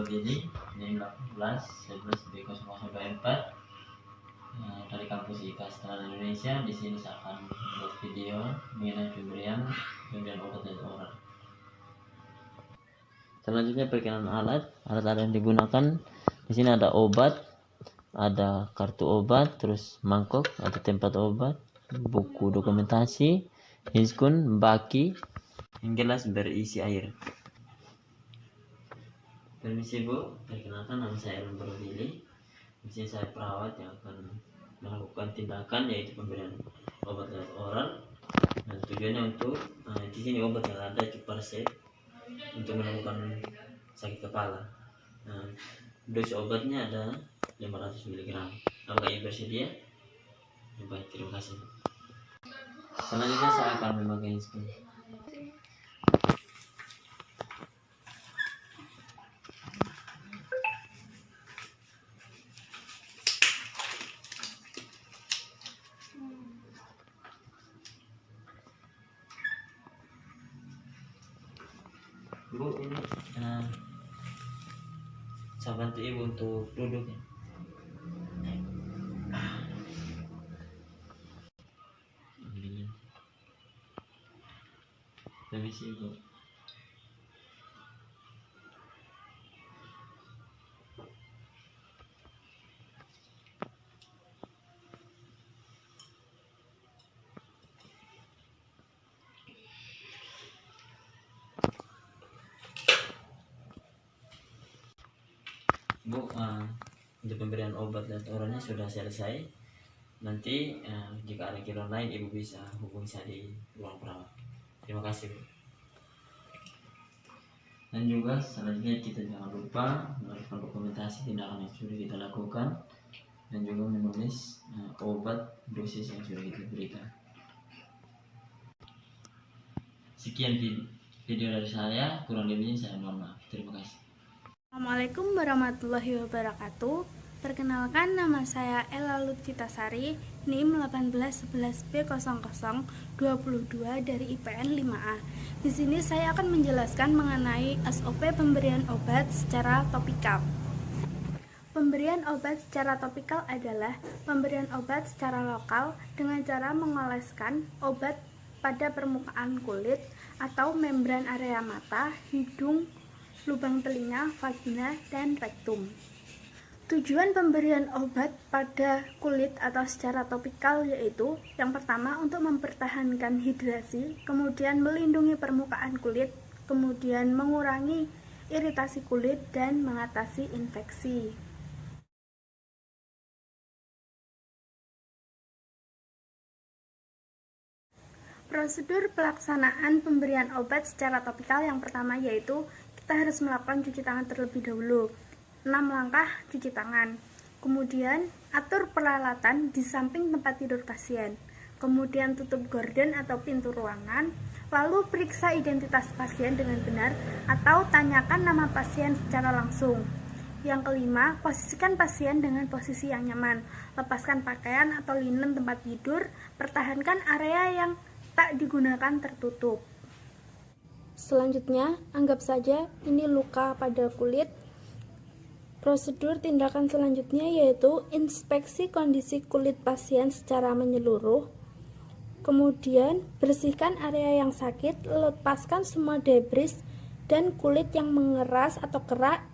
obat ini 18 11 B0024 dari kampus IKA Setelan Indonesia. Di sini saya akan membuat video mengenai pemberian obat dan oral. Selanjutnya perkenalan alat yang digunakan. Di sini ada obat, ada kartu obat, terus mangkok atau tempat obat, buku dokumentasi, hiskun, baki, gelas berisi air. Permisi Bu, perkenalkan nama saya Elon Brodili. Di sini saya perawat yang akan melakukan tindakan yaitu pemberian obat lewat oral. Dan tujuannya untuk di sini obat yang ada cukup resep untuk menemukan sakit kepala. Dosis obatnya ada 500 mg. Apakah Ibu bersedia? Baik, terima kasih. Selanjutnya saya akan memakai hiskun. Bu, ini saya bantu Ibu untuk duduk ya. Permisi Bu. Bu, untuk pemberian obat dan oralnya sudah selesai. Nanti jika ada keluhan lain Ibu bisa hubungi saya di ruang perawat. Terima kasih Bu. Dan juga selanjutnya kita jangan lupa melakukan dokumentasi tindakan yang sudah kita lakukan dan juga menulis obat dosis yang sudah kita berikan. Sekian video dari saya, kurang lebihnya saya mohon maaf. Terima kasih. Assalamualaikum warahmatullahi wabarakatuh. Perkenalkan, nama saya Ella Lutfitasari, NIM 1811B0022 dari IPN 5A. Di sini saya akan menjelaskan mengenai SOP pemberian obat secara topikal. Pemberian obat secara topikal adalah pemberian obat secara lokal dengan cara mengoleskan obat pada permukaan kulit atau membran area mata, hidung, lubang telinga, vagina, dan rektum. Tujuan pemberian obat pada kulit atau secara topikal yaitu yang pertama untuk mempertahankan hidrasi, kemudian melindungi permukaan kulit, kemudian mengurangi iritasi kulit, dan mengatasi infeksi. Prosedur pelaksanaan pemberian obat secara topikal yang pertama yaitu kita harus melakukan cuci tangan terlebih dahulu. 6 langkah cuci tangan. Kemudian atur peralatan di samping tempat tidur pasien. Kemudian tutup gorden atau pintu ruangan. Lalu periksa identitas pasien dengan benar atau tanyakan nama pasien secara langsung. Yang kelima, posisikan pasien dengan posisi yang nyaman. Lepaskan pakaian atau linen tempat tidur. Pertahankan area yang tak digunakan tertutup. Selanjutnya, anggap saja ini luka pada kulit. Prosedur tindakan selanjutnya yaitu inspeksi kondisi kulit pasien secara menyeluruh. Kemudian, bersihkan area yang sakit, lepaskan semua debris dan kulit yang mengeras atau kerak,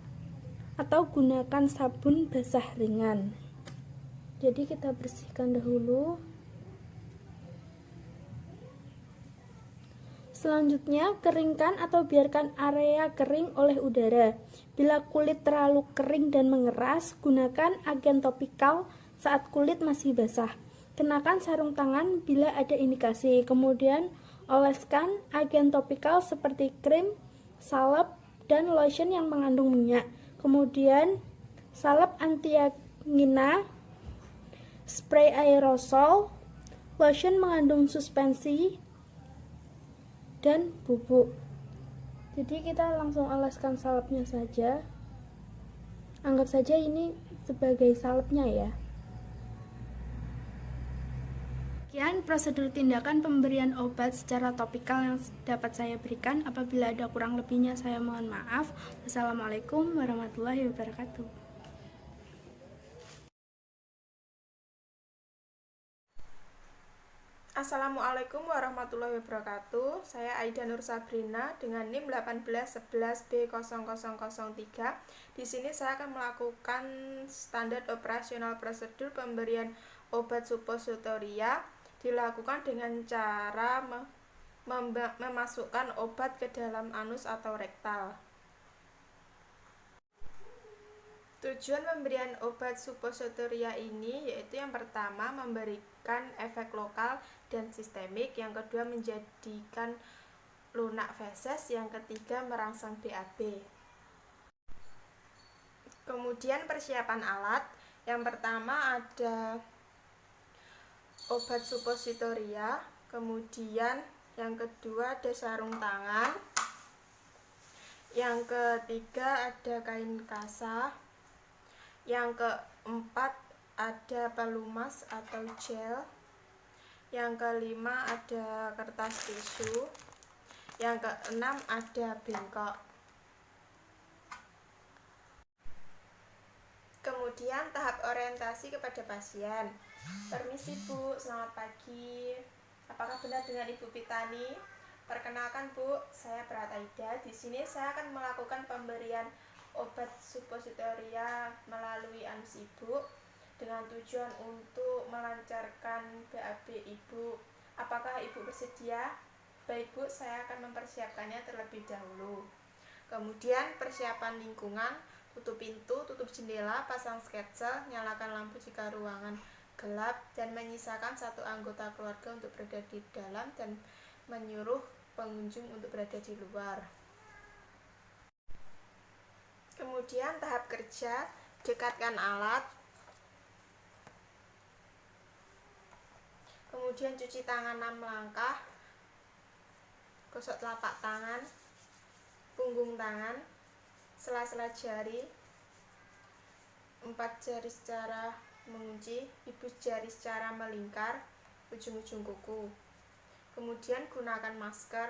atau gunakan sabun basah ringan. Jadi kita bersihkan dahulu. Selanjutnya, keringkan atau biarkan area kering oleh udara. Bila kulit terlalu kering dan mengeras, gunakan agen topikal saat kulit masih basah. Kenakan sarung tangan bila ada indikasi. Kemudian, oleskan agen topikal seperti krim, salep, dan lotion yang mengandung minyak. Kemudian, salep anti-angina, spray aerosol, lotion mengandung suspensi, dan bubuk. Jadi kita langsung oleskan salepnya saja. Anggap saja ini sebagai salepnya ya. Sekian prosedur tindakan pemberian obat secara topikal yang dapat saya berikan. Apabila ada kurang lebihnya saya mohon maaf. Wassalamualaikum warahmatullahi wabarakatuh. Assalamualaikum warahmatullahi wabarakatuh. Saya Aida Nur Sabrina dengan NIM 1811B0003. Di sini saya akan melakukan standar operasional prosedur pemberian obat suppositoria. Dilakukan dengan cara memasukkan obat ke dalam anus atau rektal. Tujuan pemberian obat suppositoria ini yaitu yang pertama memberikan efek lokal dan sistemik, yang kedua menjadikan lunak feses, yang ketiga merangsang BAB. Kemudian persiapan alat, yang pertama ada obat suppositoria, kemudian yang kedua ada sarung tangan, yang ketiga ada kain kasa, yang keempat ada pelumas atau gel, yang kelima ada kertas tisu, yang keenam ada bengkok. Kemudian tahap orientasi kepada pasien. Permisi Bu, selamat pagi. Apakah benar dengan Ibu Pitani? Perkenalkan Bu, saya Prataida. Di sini saya akan melakukan pemberian obat suppositoria melalui anus Ibu dengan tujuan untuk melancarkan BAB Ibu. Apakah Ibu bersedia? Baik Bu, saya akan mempersiapkannya terlebih dahulu. Kemudian persiapan lingkungan, tutup pintu, tutup jendela, pasang sketsel, nyalakan lampu jika ruangan gelap, dan menyisakan satu anggota keluarga untuk berada di dalam dan menyuruh pengunjung untuk berada di luar. Kemudian tahap kerja, dekatkan alat, kemudian cuci tangan 6 langkah, gosok telapak tangan, punggung tangan, sela-sela jari, 4 jari secara mengunci, ibu jari secara melingkar, ujung-ujung kuku. Kemudian gunakan masker.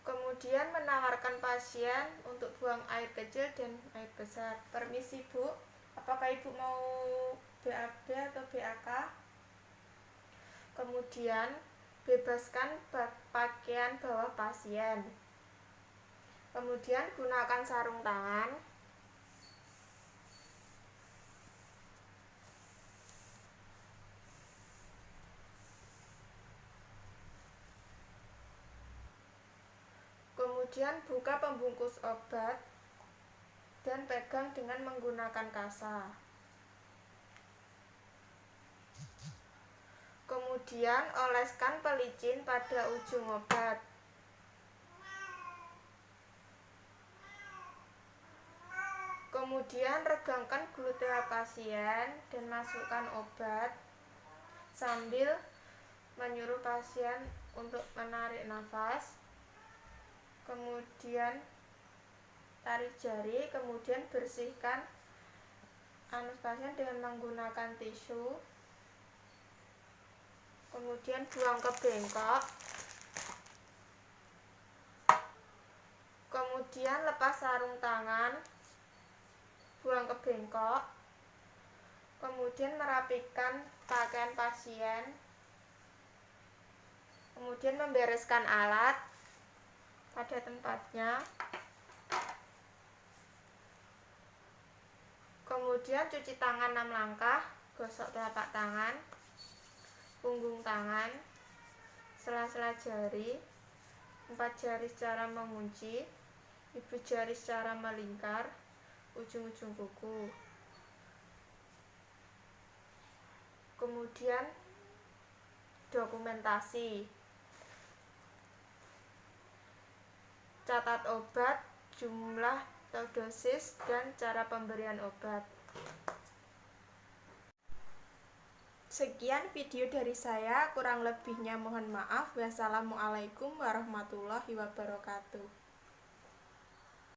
Kemudian menawarkan pasien untuk buang air kecil dan air besar. Permisi Bu, apakah Ibu mau BAB atau BAK? Kemudian bebaskan pakaian bawah pasien. Kemudian gunakan sarung tangan. Kemudian buka pembungkus obat dan pegang dengan menggunakan kasa. Kemudian oleskan pelicin pada ujung obat. Kemudian regangkan glutea pasien dan masukkan obat sambil menyuruh pasien untuk menarik nafas. Kemudian tarik jari, kemudian bersihkan anus pasien dengan menggunakan tisu. Kemudian buang ke bengkok. Kemudian lepas sarung tangan, buang ke bengkok. Kemudian merapikan pakaian pasien. Kemudian membereskan alat pada tempatnya. Kemudian cuci tangan 6 langkah, gosok telapak tangan, punggung tangan, sela-sela jari, 4 jari secara mengunci, ibu jari secara melingkar, ujung-ujung kuku. Kemudian dokumentasi. Catat obat, jumlah atau dosis, dan cara pemberian obat. Sekian video dari saya, kurang lebihnya mohon maaf. Wassalamualaikum warahmatullahi wabarakatuh.